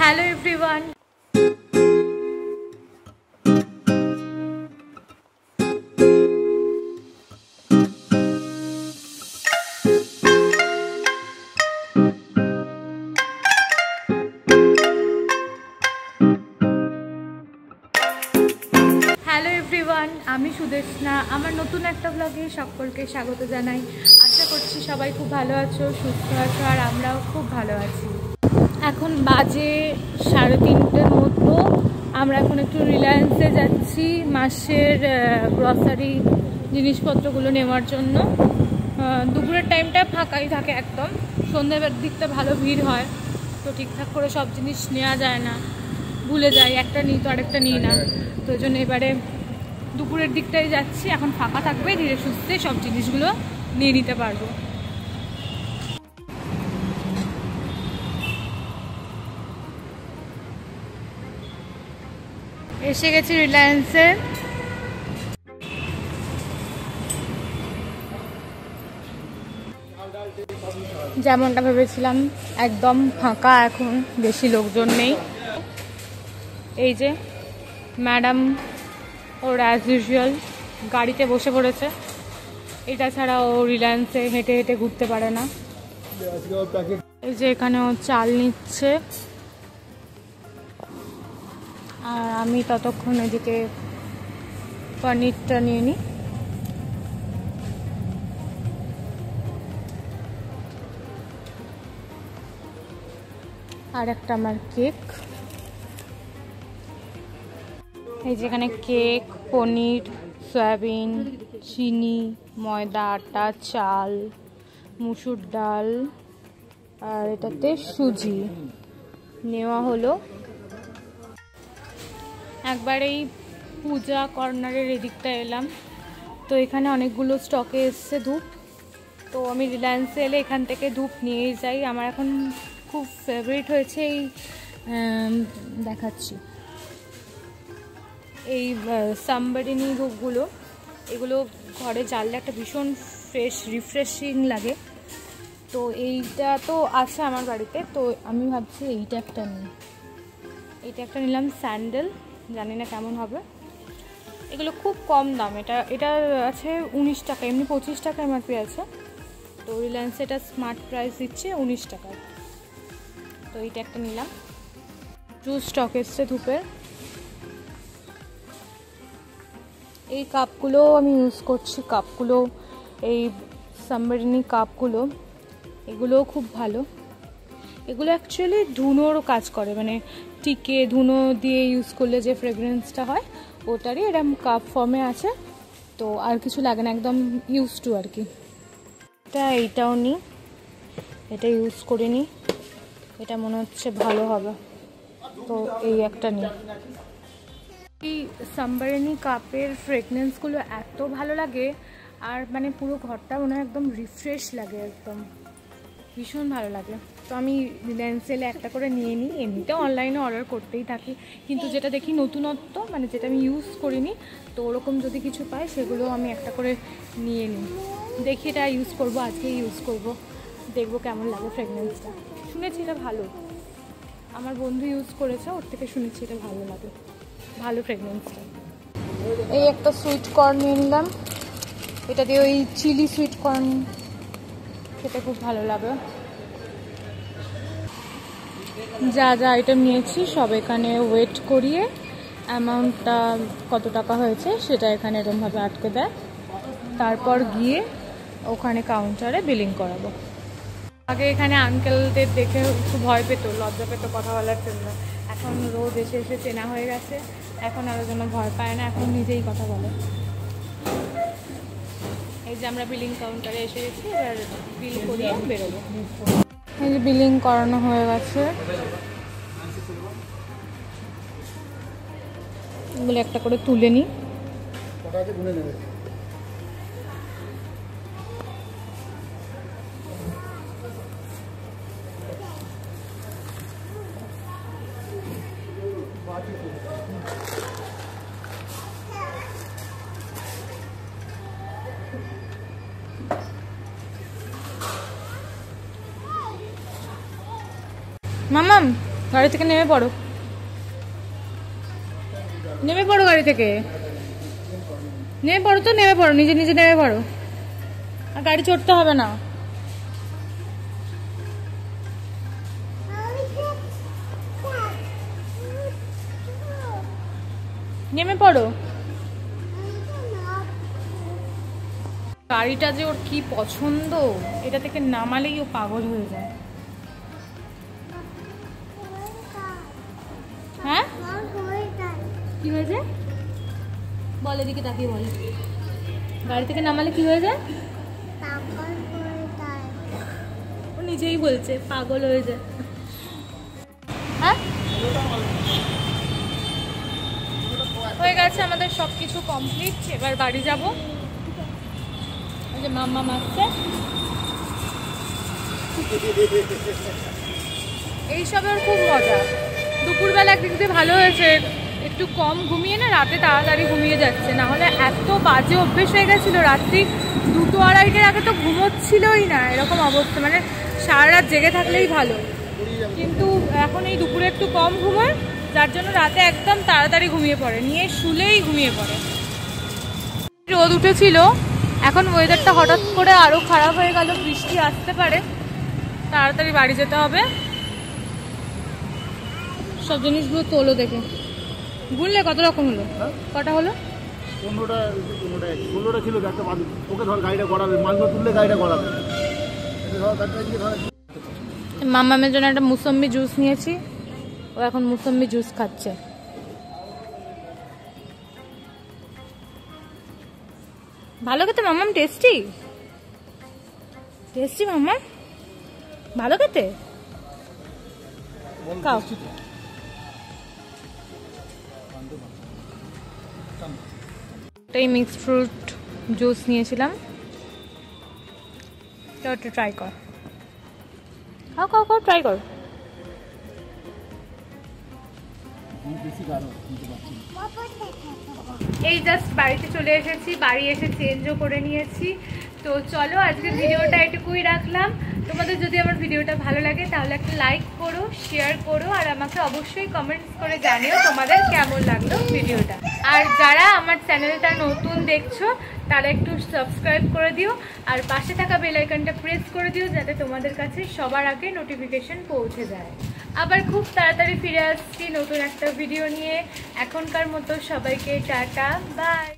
Hello everyone. Hello everyone, আমি সুদেশনা। আমার নতুন একটা ব্লগে সকলকে স্বাগত জানাই। আশা করছি সবাই খুব ভালো আছো, সুস্থ আছো, আর আমরাও খুব ভালো আছি। এখন বাজে 3:30 মতো। আমরা এখন একটু রিলায়েন্সে যাচ্ছি মাসের গ্রসারি জিনিসপত্রগুলো নেওয়ার জন্য। দুপুরের টাইমটা ফাঁকাই থাকে একদম, সন্ধ্যের দিকটা ভালো ভিড় হয়, তো ঠিকঠাক করে সব জিনিস নেওয়া যায় না, ভুলে যাই একটা নিই তো আরেকটা নিই না। তো ওই জন্য এবারে দুপুরের দিকটাই যাচ্ছি, এখন ফাঁকা থাকবে, ধীরে সুস্থে সব জিনিসগুলো নিয়ে নিতে পারবো। এসে গেছি রিলায়েন্সে। যেমনটা ভেবেছিলাম একদম ফাঁকা, এখন বেশি লোকজন নেই। এই যে ম্যাডাম ওর অ্যাজ ইউজুয়াল গাড়িতে বসে পড়েছে, এটা ছাড়া ও রিলায়েন্সে হেঁটে হেঁটে ঘুরতে পারে না। এই যে এখানে ও চাল নিচ্ছে, আর আমি ততক্ষণ এদিকে পনিরটা নিয়ে নিই। আর একটা আমার কেক। এই যেখানে কেক, পনির, সয়াবিন, চিনি, ময়দা, আটা, চাল, মুসুর ডাল, আর এটাতে সুজি নেওয়া হলো। একবার এই পূজা কর্নারের এদিকটা এলাম, তো এখানে অনেকগুলো স্টকে এসছে ধূপ। তো আমি রিলায়েন্সে এলে এখান থেকে ধূপ নিয়েই যাই। আমার এখন খুব ফেভারিট হয়েছে এই দেখাচ্ছি এই সাম্বারিনি ধূপগুলো। এগুলো ঘরে জ্বাললে একটা ভীষণ ফ্রেশ রিফ্রেশিং লাগে। তো এইটা তো আছে আমার বাড়িতে, তো আমি ভাবছি এইটা একটা নিই। এইটা একটা নিলাম, স্যান্ডেল, জানি না কেমন হবে। এগুলো খুব কম দাম, এটা আছে 19 টাকা, এমনি 25 টাকা এমআরপি আছে। তো রিলায়েন্সে এটা স্মার্ট প্রাইস দিচ্ছে 19 টাকায়। তো এইটা একটা নিলাম। জুস স্টক এসছে ধূপের। এই কাপগুলো আমি ইউজ করছি, কাপগুলো এই সাম্বারিনি কাপগুলো, এগুলোও খুব ভালো। এগুলো অ্যাকচুয়ালি ধুনোর কাজ করে, মানে টিকে ধুনো দিয়ে ইউজ করলে যে ফ্রেগরেন্সটা হয় ওটারই এরকম কাপ ফর্মে আছে। তো আর কিছু লাগে না, একদম ইউজ টু আর কি। এইটাও নিই, এটা ইউজ করিনি, এটা মনে হচ্ছে ভালো হবে, তো এই একটা নিই। এই সাম্বারিনি কাপের ফ্রেগনেন্সগুলো এত ভালো লাগে, আর মানে পুরো ঘরটা মনে হয় একদম রিফ্রেশ লাগে, একদম ভীষণ ভালো লাগে। তো আমি রিলায়েন্সে এলে একটা করে নিয়ে নিই। এমনিতে অনলাইনে অর্ডার করতেই থাকি, কিন্তু যেটা দেখি নতুনত্ব, মানে যেটা আমি ইউজ করিনি, তো ওরকম যদি কিছু পাই সেগুলো আমি একটা করে নিয়ে নিই। দেখি এটা ইউজ করব, আজকে ইউজ করব, দেখবো কেমন লাগে ফ্রেগনেন্সটা। শুনেছি এটা ভালো, আমার বন্ধু ইউজ করেছে, ওর থেকে শুনেছি এটা ভালো লাগে, ভালো ফ্রেগনেন্সটা। এই একটা সুইট কর্ন নিয়ে নিলাম, এটা দিয়ে ওই চিলি সুইট কর্ন খেতে খুব ভালো লাগে। যা যা আইটেম নিয়েছি সব এখানে ওয়েট করিয়ে অ্যামাউন্টটা কত টাকা হয়েছে সেটা এখানে এরকমভাবে আটকে দেয়, তারপর গিয়ে ওখানে কাউন্টারে বিলিং করাবো। আগে এখানে আঙ্কেলদের দেখে একটু ভয় পেত, লজ্জা পেত কথা বলার জন্য। এখন রোজ এসে এসে চেনা হয়ে গেছে, এখন আর জন্য ভয় পায় না, এখন নিজেই কথা বলে। এই যে আমরা বিলিং কাউন্টারে এসে গেছি, এবার বিল করিয়ে বেরোবো। এই যে বিলিং করানো হয়ে গেছে, এগুলো একটা করে তুলে নিই। মামাম গাড়ি থেকে নেমে পড়ো, নেমে পড়ো গাড়ি থেকে, নেমে পড়ো তো, নেমে পড়ো, নিজে নিজে নেমে পড়ো, আর গাড়ি চড়তে হবে না। নেমে পড়ো। গাড়িটা যে ওর কি পছন্দ, এটা থেকে নামালেই ও পাগল হয়ে যায়। হ্যাঁ কি হয়েছে বল, এদিকে তাকিয়ে বল। গাড়ি থেকে নামালে কি হয়ে যায়? ও নিজেই বলছে পাগল হয়ে যায়। হ্যাঁ হয়ে গেছে আমাদের সবকিছু কমপ্লিট, এবার বাড়ি যাব। ওই যে মাম্মা মারছে, এইসবের খুব মজা। দুপুরবেলা একদিক দিয়ে ভালো হয়েছে, একটু কম ঘুমিয়ে না রাতে তাড়াতাড়ি ঘুমিয়ে যাচ্ছে, না হলে এত বাজে অভ্যেস হয়ে গেছিলো, রাত্রি 2-2-2:30-টার আগে তো ঘুমোচ্ছিলই না, এরকম অবস্থা, মানে সারা রাত জেগে থাকলেই ভালো। কিন্তু এখন এই দুপুরে একটু কম ঘুমোয়, যার জন্য রাতে একদম তাড়াতাড়ি ঘুমিয়ে পড়ে, নিয়ে শুলেই ঘুমিয়ে পড়ে। রোদ উঠেছিল, এখন ওয়েদারটা হঠাৎ করে আরও খারাপ হয়ে গেল, বৃষ্টি আসতে পারে, তাড়াতাড়ি বাড়ি যেতে হবে। সব জিনিসগুলো তোলো দেখে, গুনলে কত রকম হলো? কটা হলো? 15টা ছিল, একটা বাদ ওকে ধর গাড়িটা গড়াবে, মালগুলো তুললে গাড়িটা গড়াবে। মামামের জন্য একটা মুসম্বি জুস নিয়েছি, ও এখন মুসম্বি জুস খাচ্ছে। ভালো খেতে মামাম, টেস্টি টেস্টি মামাম, ভালো খেতে, খাও। এই মিক্সড ফ্রুট জুস নিয়েছিলাম, তো একটু ট্রাই কর, খাও খাও খাও, ট্রাই কর। এই জাস্ট বাড়িতে চলে এসেছি, বাড়ি এসে চেঞ্জও করে নিয়েছি। তো চলো আজকের ভিডিওটা এটুকুই রাখলাম। তোমাদের যদি আমার ভিডিওটা ভালো লাগে তাহলে একটা লাইক করো, শেয়ার করো, আর আমাকে অবশ্যই কমেন্টস করে জানিও তোমাদের কেমন লাগলো ভিডিওটা। আর যারা আমার চ্যানেলটা নতুন দেখছো তারা একটু সাবস্ক্রাইব করে দিও, আর পাশে থাকা বেল আইকনটা প্রেস করে দিও, যাতে তোমাদের কাছে সবার আগে নোটিফিকেশন পৌঁছে যায়। আবার খুব তাড়াতাড়ি ফিরে আসছি নতুন একটা ভিডিও নিয়ে। এখনকার মতো সবাইকে টাটা, বাই।